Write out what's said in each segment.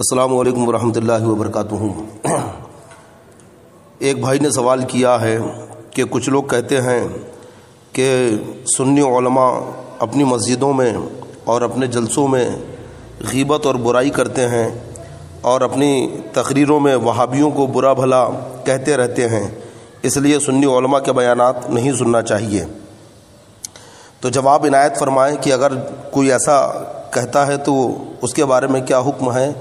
السلام علیکم ورحمۃ اللہ وبرکاتہ۔ ایک بھائی نے سوال کیا ہے کہ کچھ لوگ کہتے ہیں کہ سنی علماء اپنی مسجدوں میں اور اپنے جلسوں میں غیبت اور برائی کرتے ہیں اور اپنی تقریروں میں وہابیوں کو برا بھلا کہتے رہتے ہیں، اس لیے سنی علماء کے بیانات نہیں سننا چاہیے۔ تو جواب عنایت فرمائیں کہ اگر کوئی ایسا کہتا ہے تو اس کے بارے میں کیا حکم ہے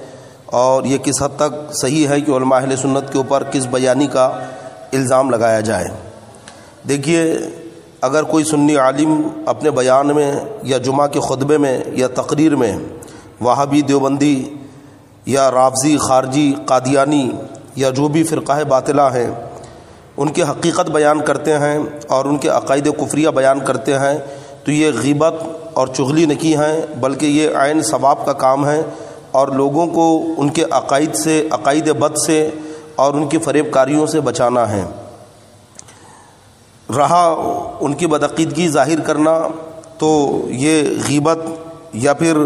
اور یہ کس حد تک صحیح ہے کہ علماء اہل سنت کے اوپر کس بیانی کا الزام لگایا جائے۔ دیکھیے، اگر کوئی سنی عالم اپنے بیان میں یا جمعہ کے خطبے میں یا تقریر میں وہابی، دیوبندی یا رافضی، خارجی، قادیانی یا جو بھی فرقہ باطلہ ہیں ان کی حقیقت بیان کرتے ہیں اور ان کے عقائد کفریہ بیان کرتے ہیں تو یہ غیبت اور چغلی نہیں ہیں، بلکہ یہ عین ثواب کا کام ہے اور لوگوں کو ان کے عقائد سے، عقائد بد سے اور ان کی فریب کاریوں سے بچانا ہے۔ رہا ان کی بدعقیدگی ظاہر کرنا تو یہ غیبت یا پھر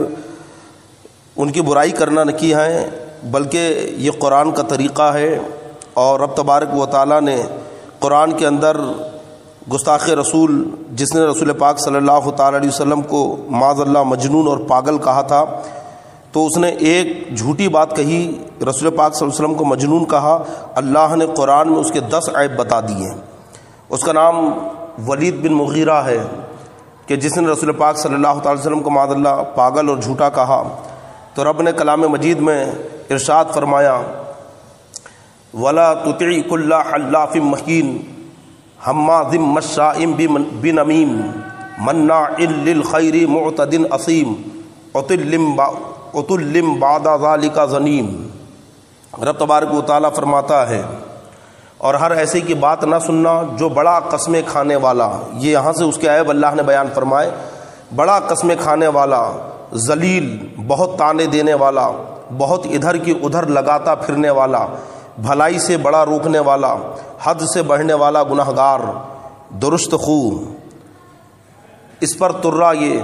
ان کی برائی کرنا نہیں ہے، بلکہ یہ قرآن کا طریقہ ہے اور رب تبارک و تعالیٰ نے قرآن کے اندر گستاخ رسول، جس نے رسول پاک صلی اللہ تعالیٰ علیہ وسلم کو معاذ اللہ مجنون اور پاگل کہا تھا، تو اس نے ایک جھوٹی بات کہی، رسول پاک صلی اللہ علیہ وسلم کو مجنون کہا، اللہ نے قرآن میں اس کے 10 عیب بتا دیے۔ اس کا نام ولید بن مغیرہ ہے کہ جس نے رسول پاک صلی اللہ تعالی وسلم کو معاذ اللہ پاگل اور جھوٹا کہا، تو رب نے کلام مجید میں ارشاد فرمایا، وَلَا تُطِعْ كُلَّ حَلَّافٍ مَّهِينٍ ہمازٍ مشاء بنمیم مناع للخیر معتد اثیم عتل بعد ذلک ظنیم۔ رب تبارک و تعالیٰ فرماتا ہے، اور ہر ایسے کی بات نہ سننا جو بڑا قسمیں کھانے والا، یہ یہاں سے اس کے عیب اللہ نے بیان فرمائے، بڑا قسمیں کھانے والا، ذلیل، بہت تانے دینے والا، بہت ادھر کی ادھر لگاتا پھرنے والا، بھلائی سے بڑا روکنے والا، حد سے بڑھنے والا گناہگار، درست خو، اس پر ترا یہ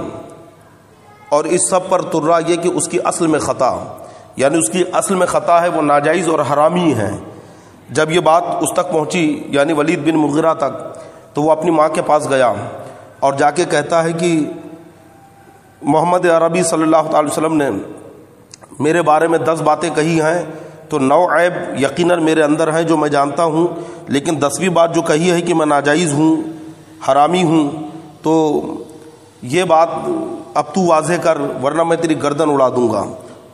اور اس سب پر ترا یہ کہ اس کی اصل میں خطا، یعنی اس کی اصل میں خطا ہے، وہ ناجائز اور حرامی ہے۔ جب یہ بات اس تک پہنچی، یعنی ولید بن مغیرہ تک، تو وہ اپنی ماں کے پاس گیا اور جا کے کہتا ہے کہ محمد عربی صلی اللہ تعالی وسلم نے میرے بارے میں 10 باتیں کہی ہیں، تو 9 عیب یقیناً میرے اندر ہیں جو میں جانتا ہوں، لیکن 10ویں بات جو کہی ہے کہ میں ناجائز ہوں، حرامی ہوں، تو یہ بات اب تو واضح کر ورنہ میں تیری گردن اڑا دوں گا۔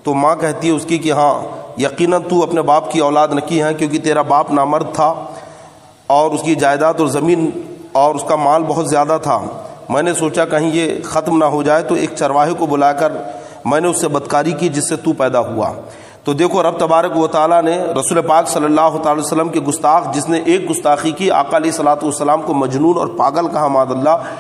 تو ماں کہتی ہے اس کی کہ ہاں یقیناً تو اپنے باپ کی اولاد نہیں ہے، کیونکہ تیرا باپ نامرد تھا اور اس کی جائیداد اور زمین اور اس کا مال بہت زیادہ تھا۔ میں نے سوچا کہیں یہ ختم نہ ہو جائے، تو ایک چرواہے کو بلا کر میں نے اس سے بدکاری کی جس سے تو پیدا ہوا۔ تو دیکھو، رب تبارک و تعالیٰ نے رسول پاک صلی اللہ تعالی وسلم کے گستاخ، جس نے ایک گستاخی کی، آقا علیہ الصلوۃ والسلام کو مجنون اور پاگل کہا معاذ اللہ،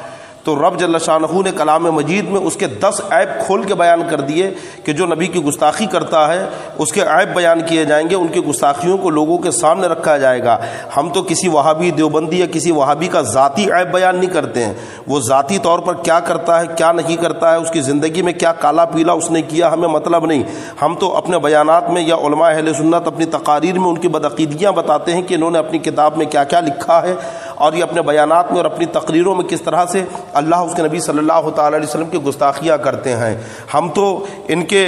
تو رب جل شانہ نے کلام مجید میں اس کے 10 عیب کھول کے بیان کر دیے کہ جو نبی کی گستاخی کرتا ہے اس کے عیب بیان کیے جائیں گے، ان کی گستاخیوں کو لوگوں کے سامنے رکھا جائے گا۔ ہم تو کسی وہابی، دیوبندی یا کسی وہابی کا ذاتی عیب بیان نہیں کرتے ہیں، وہ ذاتی طور پر کیا کرتا ہے، کیا نہیں کرتا ہے، اس کی زندگی میں کیا کالا پیلا اس نے کیا، ہمیں مطلب نہیں۔ ہم تو اپنے بیانات میں یا علماء اہل سنت اپنی تقاریر میں ان کی بدعقیدگیاں بتاتے ہیں کہ انہوں نے اپنی کتاب میں کیا کیا لکھا ہے اور یہ اپنے بیانات میں اور اپنی تقریروں میں کس طرح سے اللہ اس کے نبی صلی اللہ تعالی علیہ وسلم کی گستاخیاں کرتے ہیں۔ ہم تو ان کے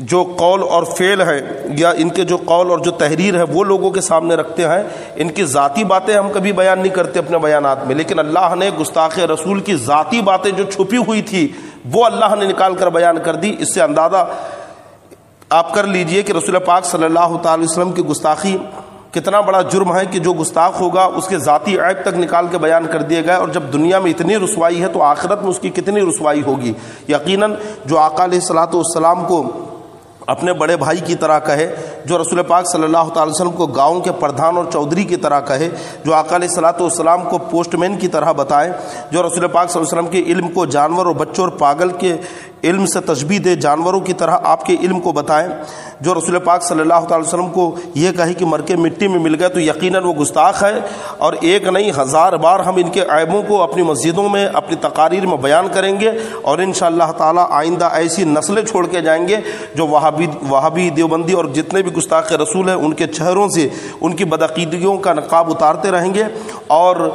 جو قول اور فعل ہے یا ان کے جو قول اور جو تحریر ہے وہ لوگوں کے سامنے رکھتے ہیں، ان کی ذاتی باتیں ہم کبھی بیان نہیں کرتے اپنے بیانات میں، لیکن اللہ نے گستاخ رسول کی ذاتی باتیں جو چھپی ہوئی تھی وہ اللہ نے نکال کر بیان کر دی۔ اس سے اندازہ آپ کر لیجئے کہ رسول پاک صلی اللہ تعالی وسلم کی گستاخی کتنا بڑا جرم ہے کہ جو گستاخ ہوگا اس کے ذاتی عیب تک نکال کے بیان کر دیے گئے، اور جب دنیا میں اتنی رسوائی ہے تو آخرت میں اس کی کتنی رسوائی ہوگی۔ یقیناً جو آقا علیہ الصلوۃ والسلام کو اپنے بڑے بھائی کی طرح کہے، جو رسول پاک صلی اللہ تعالی وسلم کو گاؤں کے پردھان اور چودھری کی طرح کہے، جو آقا علیہ الصلوۃ والسلام کو پوسٹ مین کی طرح بتائے، جو رسول پاک صلی اللہ علیہ وسلم کے علم کو جانور اور بچوں اور پاگل کے علم سے تشبیہ دے، جانوروں کی طرح آپ کے علم کو بتائیں۔ جو رسول پاک صلی اللہ تعالی وسلم کو یہ کہے کہ مر کے مٹی میں مل گئے تو یقیناً وہ گستاخ ہے، اور ایک نہیں ہزار بار ہم ان کے عیبوں کو اپنی مسجدوں میں اپنی تقاریر میں بیان کریں گے، اور انشاءاللہ تعالی آئندہ ایسی نسلیں چھوڑ کے جائیں گے جو وہابی دیوبندی اور جتنے بھی گستاخ رسول ہیں ان کے چہروں سے ان کی بدعقیدگیوں کا نقاب اتارتے رہیں گے اور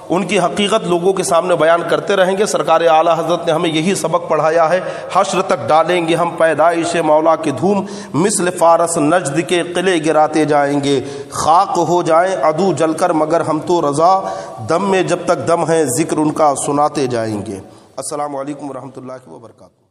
ان کی حقیقت لوگوں کے سامنے بیان کرتے رہیں گے۔ سرکار اعلی حضرت نے ہمیں یہی سبق پڑھایا ہے، حشر تک ڈالیں گے ہم پیدائش مولا کی دھوم، مثل فارس نجد کے قلعے گراتے جائیں گے، خاک ہو جائیں عدو جل کر مگر ہم تو رضا، دم میں جب تک دم ہے ذکر ان کا سناتے جائیں گے۔ السلام علیکم ورحمۃ اللہ وبرکاتہ۔